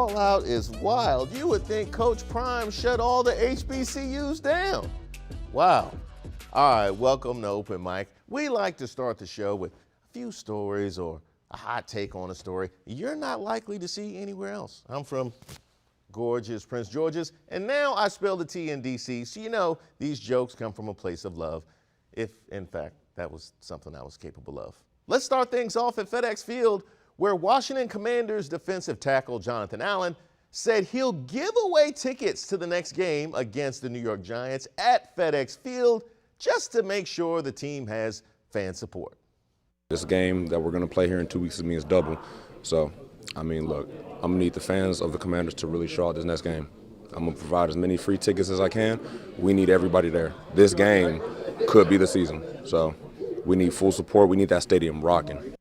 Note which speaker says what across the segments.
Speaker 1: fallout is wild. You would think Coach Prime shut all the HBCUs down. Wow. All right, welcome to Open Mic. We like to start the show with a few stories or a hot take on a story you're not likely to see anywhere else. I'm from gorgeous Prince George's, and now I spill the tea in D.C., so you know these jokes come from a place of love, if in fact that was something I was capable of. Let's start things off at FedEx Field, where Washington Commanders defensive tackle Jonathan Allen said he'll give away tickets to the next game against the New York Giants at FedEx Field just to make sure the team has fan support.
Speaker 2: This game that we're going to play here in 2 weeks means double. So, I mean, look, I'm going to need the fans of the Commanders to really show out this next game. I'm going to provide as many free tickets as I can. We need everybody there. This game could be the season. So we need full support. We need that stadium rocking.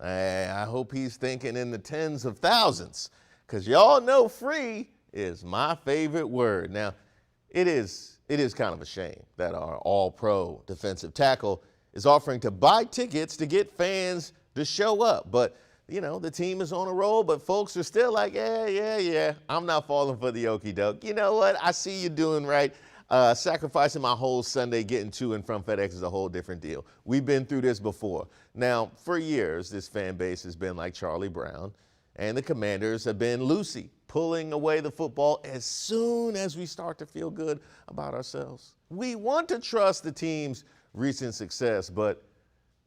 Speaker 1: I hope he's thinking in the tens of thousands, because y'all know free is my favorite word. Now, it is kind of a shame that our all-pro defensive tackle is offering to buy tickets to get fans to show up. But, you know, the team is on a roll, but folks are still like, yeah, I'm not falling for the okie doke. You know what? I see you doing right. Sacrificing my whole Sunday getting to and from FedEx is a whole different deal. We've been through this before. Now, for years, this fan base has been like Charlie Brown, and the Commanders have been Lucy, pulling away the football as soon as we start to feel good about ourselves. We want to trust the team's recent success, but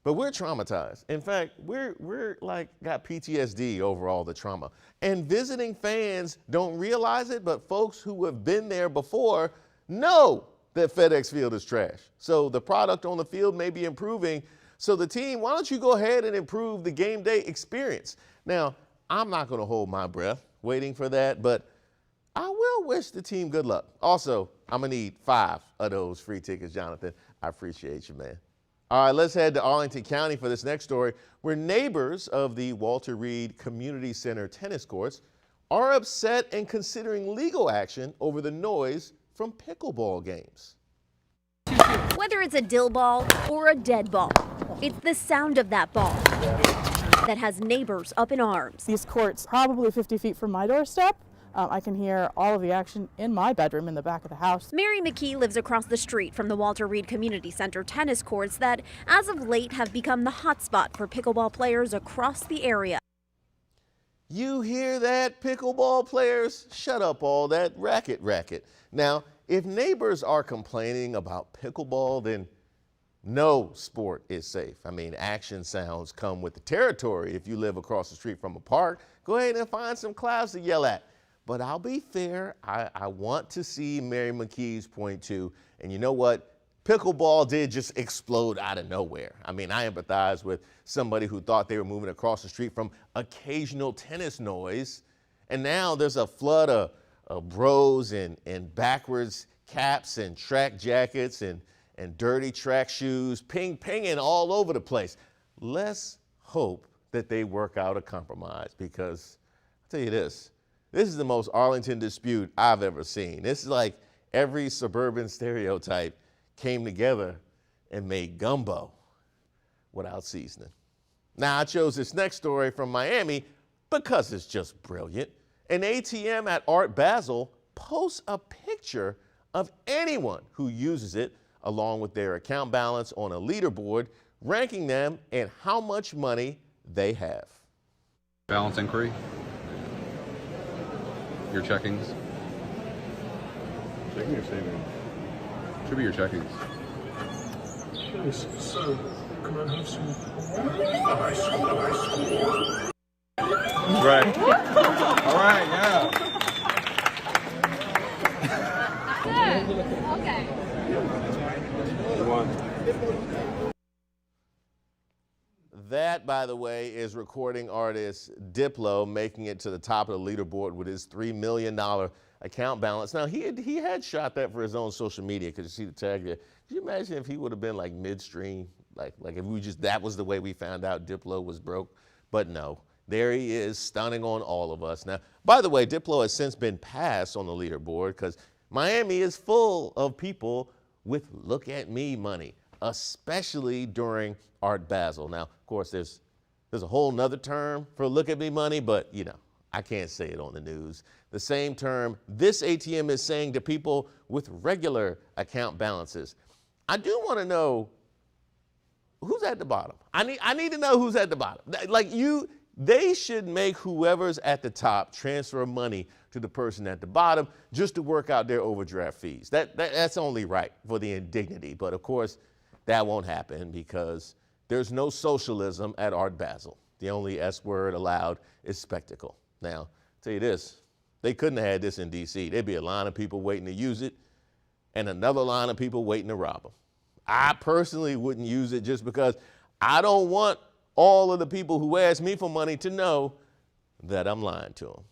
Speaker 1: we're traumatized. In fact, we're like got PTSD over all the trauma. And visiting fans don't realize it, but folks who have been there before know that FedEx Field is trash. So the product on the field may be improving. So the team, why don't you go ahead and improve the game day experience? Now, I'm not going to hold my breath waiting for that, but I will wish the team good luck. Also, I'm going to need 5 of those free tickets, Jonathan. I appreciate you, man. All right, let's head to Arlington County for this next story, where neighbors of the Walter Reed Community Center tennis courts are upset and considering legal action over the noise from pickleball games.
Speaker 3: Whether it's a dill ball or a dead ball, it's the sound of that ball that has neighbors up in arms.
Speaker 4: These courts probably 50 feet from my doorstep. I can hear all of the action in my bedroom in the back of the house.
Speaker 3: Mary McKee lives across the street from the Walter Reed Community Center tennis courts that, as of late, have become the hotspot for pickleball players across the area.
Speaker 1: You hear that, pickleball players? Shut up all that racket. Now, if neighbors are complaining about pickleball, then no sport is safe. I mean, action sounds come with the territory. If you live across the street from a park, go ahead and find some clouds to yell at. But I'll be fair, I want to see Mary McKee's point too. And you know what? Pickleball did just explode out of nowhere. I mean, I empathize with somebody who thought they were moving across the street from occasional tennis noise. And now there's a flood of bros and backwards caps and track jackets and dirty track shoes pinging all over the place. Let's hope that they work out a compromise, because I'll tell you this is the most Arlington dispute I've ever seen. This is like every suburban stereotype came together and made gumbo without seasoning. Now, I chose this next story from Miami because it's just brilliant. An ATM at Art Basel posts a picture of anyone who uses it along with their account balance on a leaderboard, ranking them and how much money they have.
Speaker 5: Balance inquiry. Your checkings.
Speaker 2: Checking or saving?
Speaker 5: Should be your checkings.
Speaker 6: Yes, so can I have some?
Speaker 5: Right. All right, yeah.
Speaker 3: Good. Okay.
Speaker 1: That, by the way, is recording artist Diplo making it to the top of the leaderboard with his $3 million account balance. Now, he had shot that for his own social media, because you see the tag there. Could you imagine if he would have been like midstream, like if we just, that was the way we found out Diplo was broke? But no, there he is, stunning on all of us. Now, by the way, Diplo has since been passed on the leaderboard because Miami is full of people with look at me money, especially during Art Basel. Now, of course, there's a whole nother term for look at me money, but you know, I can't say it on the news. The same term this ATM is saying to people with regular account balances. I do want to know who's at the bottom. I need to know who's at the bottom. They should make whoever's at the top transfer money to the person at the bottom just to work out their overdraft fees. That's only right for the indignity. But of course, that won't happen because there's no socialism at Art Basel. The only S word allowed is spectacle. Now, I'll tell you this, they couldn't have had this in D.C. There'd be a line of people waiting to use it and another line of people waiting to rob them. I personally wouldn't use it just because I don't want all of the people who ask me for money to know that I'm lying to them.